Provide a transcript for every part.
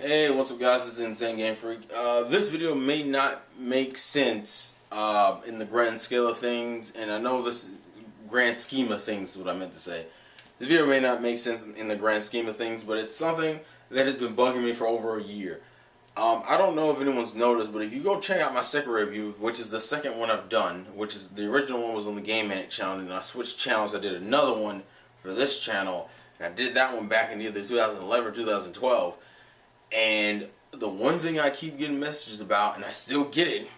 Hey, what's up guys, it's Insane Game Freak. This video may not make sense in the grand scale of things, and I know this grand scheme of things is what I meant to say. This video may not make sense in the grand scheme of things, but it's something that has been bugging me for over a year. I don't know if anyone's noticed, but if you go check out my Sekirei review, which is the second one I've done, which is the original one was on the Game Minute channel, and I switched channels. I did another one for this channel, and I did that one back in either 2011 or 2012. And the one thing I keep getting messages about, and I still get it,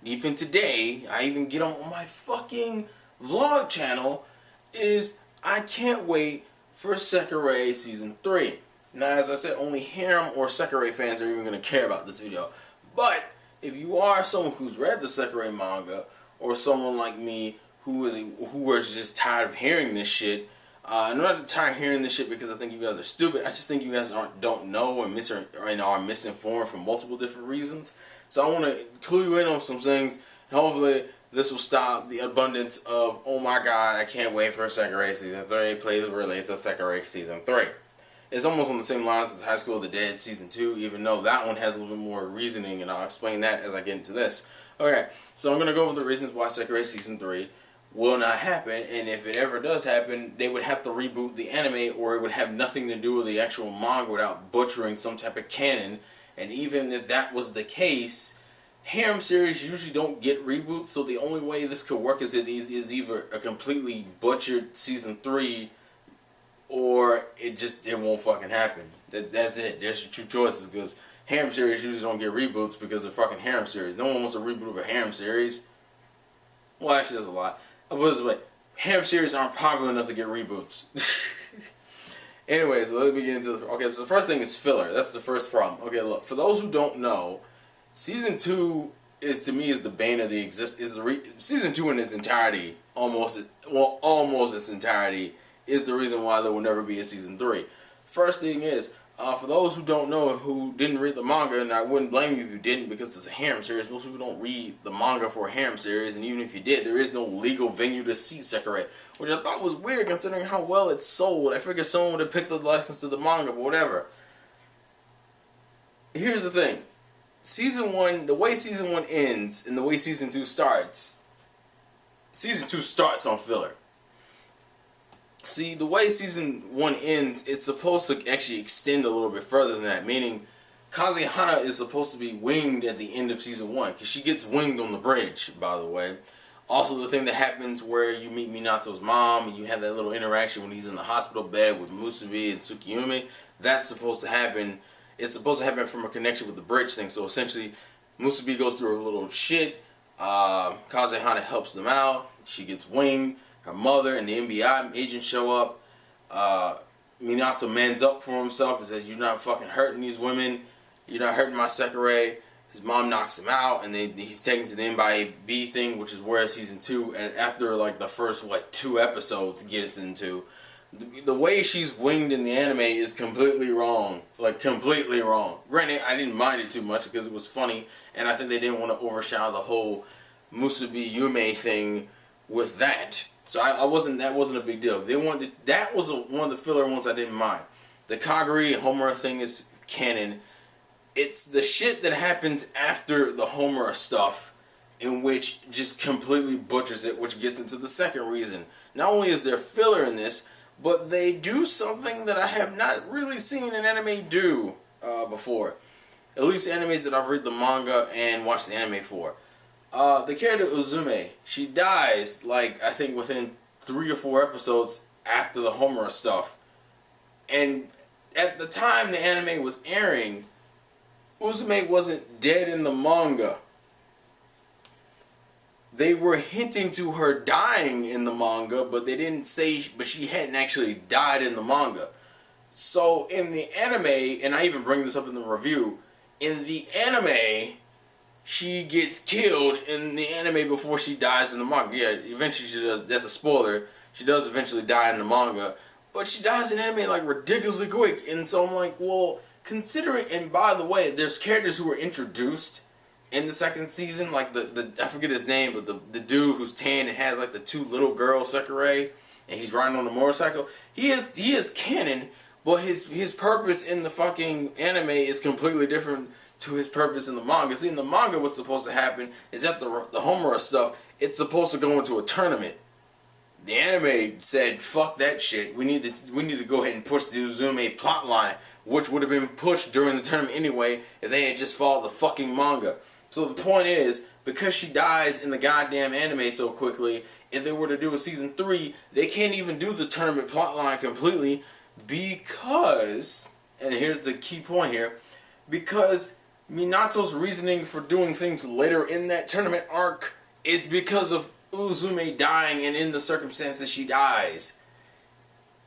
even today, I even get on my fucking vlog channel, is I can't wait for Sekirei Season 3. Now, as I said, only harem or Sekirei fans are even going to care about this video. But, if you are someone who's read the Sekirei manga, or someone like me who is just tired of hearing this shit, I'm not tired of hearing this shit because I think you guys are stupid. I just think you guys don't know and are misinformed for multiple different reasons. So I want to clue you in on some things, and hopefully this will stop the abundance of, oh my god, I can't wait for Sekirei Season 3, please release a Sekirei Season 3. It's almost on the same lines as High School of the Dead Season 2, even though that one has a little bit more reasoning, and I'll explain that as I get into this. Okay, so I'm going to go over the reasons why Sekirei Season 3 will not happen, and if it ever does happen, they would have to reboot the anime, or it would have nothing to do with the actual manga without butchering some type of canon. And even if that was the case, harem series usually don't get reboots, so the only way this could work is either a completely butchered Season 3, or it won't fucking happen. That's it. There's your two choices, because harem series usually don't get reboots because they're fucking harem series. No one wants a reboot of a harem series. Well, actually, there's a lot. I'll put it this way, harem series aren't popular enough to get reboots. Anyway, so let me get into okay, so the first thing is filler. That's the first problem. Okay, look, for those who don't know, Season 2 is, to me, is the bane of the Season 2 in its entirety, almost its entirety, is the reason why there will never be a Season 3. First thing is, for those who don't know, who didn't read the manga, and I wouldn't blame you if you didn't because it's a harem series. Most people don't read the manga for a harem series, and even if you did, there is no legal venue to see Sekirei, which I thought was weird considering how well it sold. I figured someone would have picked up the license to the manga, but whatever. Here's the thing. Season 1, the way Season 1 ends, and the way Season 2 starts, Season 2 starts on filler. See, the way Season 1 ends, it's supposed to actually extend a little bit further than that, meaning Kazehana is supposed to be winged at the end of Season 1, because she gets winged on the bridge, by the way. Also, the thing that happens where you meet Minato's mom, and you have that little interaction when he's in the hospital bed with Musubi and Tsukiyumi, that's supposed to happen. It's supposed to happen from a connection with the bridge thing, so essentially, Musubi goes through a little shit, Kazehana helps them out, she gets winged, her mother and the NBI agent show up. Minato mans up for himself and says, "You're not fucking hurting these women. You're not hurting my Sekirei." His mom knocks him out, and then he's taken to the NBI thing, which is where Season 2, and after like the first 2 episodes gets into, the way she's winged in the anime is completely wrong. Like, completely wrong. Granted, I didn't mind it too much because it was funny, and I think they didn't want to overshadow the whole Musubi Yume thing with that. So that wasn't a big deal. That was one of the filler ones I didn't mind. The Kagari Homura thing is canon. It's the shit that happens after the Homura stuff, in which just completely butchers it, which gets into the second reason. Not only is there filler in this, but they do something that I have not really seen an anime do before. At least animes that I've read the manga and watched the anime for. The character Uzume, she dies, I think within 3 or 4 episodes after the Homura stuff. And at the time the anime was airing, Uzume wasn't dead in the manga. They were hinting to her dying in the manga, but they didn't say, but she hadn't actually died in the manga. So in the anime, and I even bring this up in the review, in the anime, she gets killed in the anime before she dies in the manga. Yeah, eventually she does. That's a spoiler. She does eventually die in the manga, but she dies in anime ridiculously quick. And so I'm like, well, considering. And by the way, there's characters who were introduced in the second season, like the I forget his name, but the dude who's tan and has the 2 little girls Sekirei, and he's riding on a motorcycle. He is canon, but his purpose in the fucking anime is completely different to his purpose in the manga. See, in the manga, what's supposed to happen is that the Homura stuff, it's supposed to go into a tournament. The anime said, "Fuck that shit. We need to go ahead and push the Uzume plotline, which would have been pushed during the tournament anyway if they had just followed the fucking manga." So the point is, because she dies in the goddamn anime so quickly, if they were to do a season 3, they can't even do the tournament plotline completely because, and here's the key point here, because Minato's reasoning for doing things later in that tournament arc is because of Uzume dying and in the circumstances she dies.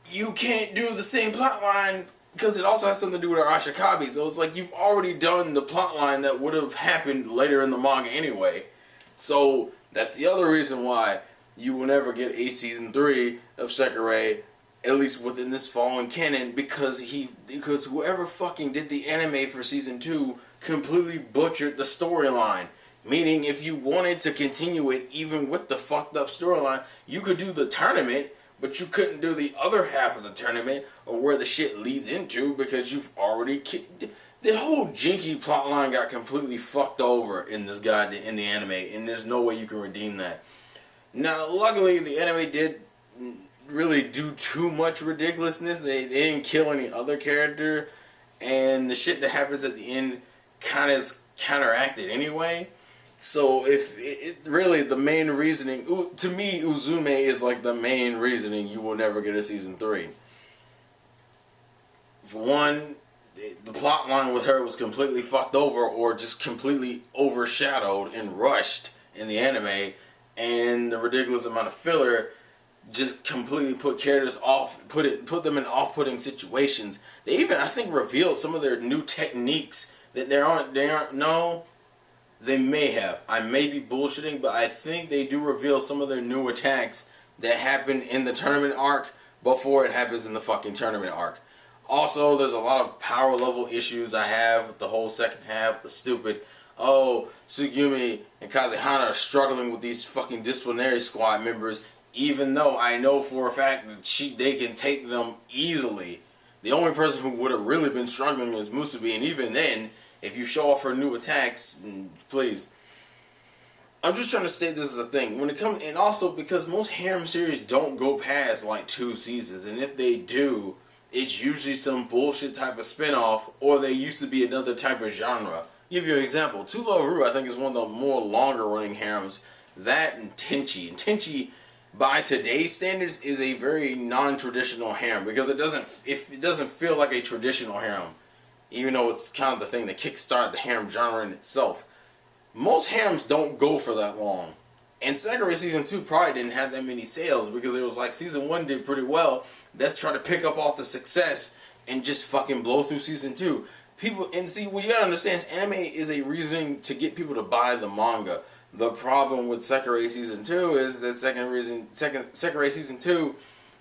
You can't do the same plotline because it also has something to do with her Ashikabi. So it's like you've already done the plotline that would have happened later in the manga anyway. So that's the other reason why you will never get a season 3 of Sekirei, at least within this fallen canon, because whoever fucking did the anime for season 2 completely butchered the storyline. Meaning, if you wanted to continue it, even with the fucked up storyline, you could do the tournament, but you couldn't do the other half of the tournament, or where the shit leads into, because you've already... The whole Jinky plotline got completely fucked over in this in the anime, and there's no way you can redeem that. Now, luckily, the anime did really do too much ridiculousness. They didn't kill any other character, and the shit that happens at the end kind of is counteracted anyway. So if really the main reasoning, to me, Uzume is like the main reasoning you will never get a season 3. For one, the plot line with her was completely fucked over, or just completely overshadowed and rushed in the anime, and the ridiculous amount of filler just completely put characters off, put them in off-putting situations. They even, I think, revealed some of their new techniques that they aren't. No. They may have. I may be bullshitting, but I think they do reveal some of their new attacks that happen in the tournament arc before it happens in the fucking tournament arc. Also, there's a lot of power level issues I have with the whole second half. The stupid, oh, Tsugumi and Kazehana are struggling with these fucking disciplinary squad members, even though I know for a fact that they can take them easily. The only person who would have really been struggling is Musubi, and even then, if you show off her new attacks, please. I'm just trying to state this is a thing. When it comes, and also because most harem series don't go past like 2 seasons, and if they do, it's usually some bullshit type of spinoff, or they used to be another type of genre. I'll give you an example. To Love Ru, I think, is one of the more longer running harems. That and Tenchi. And Tenchi, by today's standards, is a very non-traditional harem because it doesn't feel like a traditional harem. Even though it's kind of the thing that kickstarted the harem genre in itself. Most harems don't go for that long. And Sekirei Season 2 probably didn't have that many sales because it was like Season 1 did pretty well. Let's try to pick up off the success and just fucking blow through Season 2. People, and see, what you gotta understand is anime is a reasoning to get people to buy the manga. The problem with Sekirei Season 2 is that Sekirei Season 2,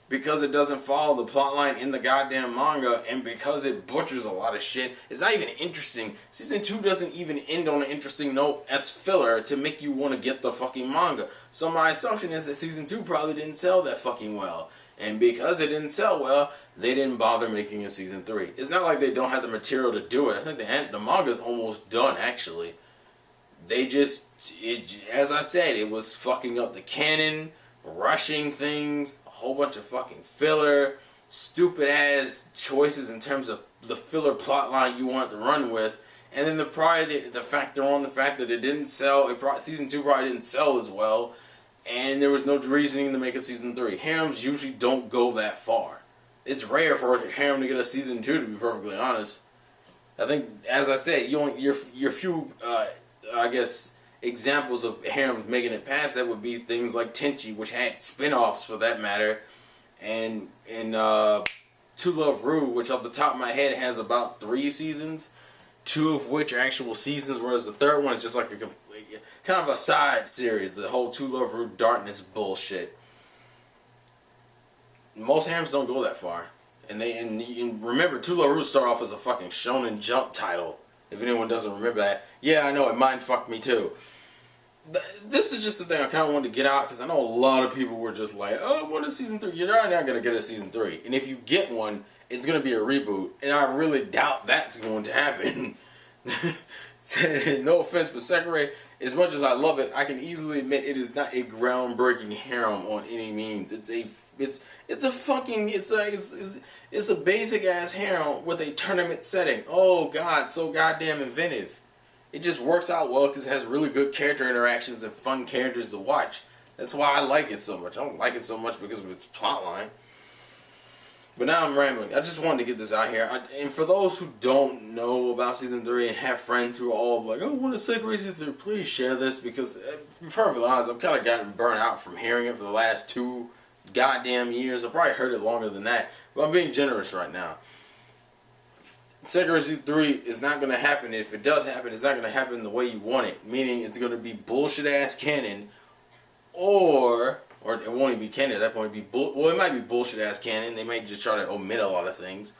because it doesn't follow the plotline in the goddamn manga, and because it butchers a lot of shit, it's not even interesting. Season 2 doesn't even end on an interesting note as filler to make you want to get the fucking manga. So my assumption is that Season 2 probably didn't sell that fucking well. And because it didn't sell well, they didn't bother making a Season 3. It's not like they don't have the material to do it. I think the manga's almost done, actually. They just, as I said, it was fucking up the canon, rushing things, whole bunch of fucking filler, stupid ass choices in terms of the filler plotline you want to run with, and then the factor that it didn't sell. Season 2 probably didn't sell as well, and there was no reasoning to make a Season 3. Harems usually don't go that far. It's rare for a harem to get a Season 2, to be perfectly honest. I think, as I said, your few I guess examples of harems making it past that would be things like Tenchi, which had spin-offs for that matter, and To Love Ru, which off the top of my head has about 3 seasons, 2 of which are actual seasons, whereas the third one is just like a kind of a side series, the whole To Love Ru darkness bullshit. Most harems don't go that far, and remember, To Love Ru started off as a fucking Shonen Jump title. If anyone doesn't remember that, yeah, I know it mind fucked me too. This is just the thing I kind of wanted to get out because I know a lot of people were just like, oh, I want a Season 3. You're not going to get a Season 3. And if you get one, it's gonna be a reboot, and I really doubt that's going to happen. No offense, but Sekirei, as much as I love it, I can easily admit it is not a groundbreaking harem on any means. It's a basic ass harem with a tournament setting. Oh God, so goddamn inventive. It just works out well because it has really good character interactions and fun characters to watch. That's why I like it so much. I don't like it so much because of its plotline. But now I'm rambling. I just wanted to get this out here. And for those who don't know about Season 3 and have friends who are all like, oh, I want to Sekirei Season 3, please share this. Because, to be perfectly honest, I've kind of gotten burnt out from hearing it for the last 2 goddamn years. I've probably heard it longer than that. But I'm being generous right now. Sekirei Season 3 is not going to happen. If it does happen, it's not going to happen the way you want it. Meaning it's going to be bullshit-ass canon. Or it won't even be canon at that point. It might be bullshit-ass canon. They might just try to omit a lot of things.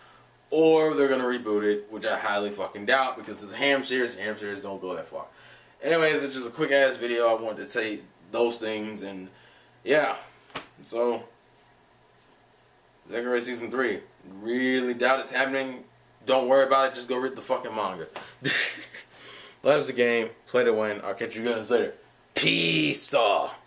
Or they're going to reboot it, which I highly fucking doubt because it's a harem series. Harem series don't go that far. Anyways, it's just a quick-ass video. I wanted to say those things. And, yeah. So, Sekirei Season 3. Really doubt it's happening. Don't worry about it. Just go read the fucking manga. Life's a game. Play to win. I'll catch you guys later. Peace off.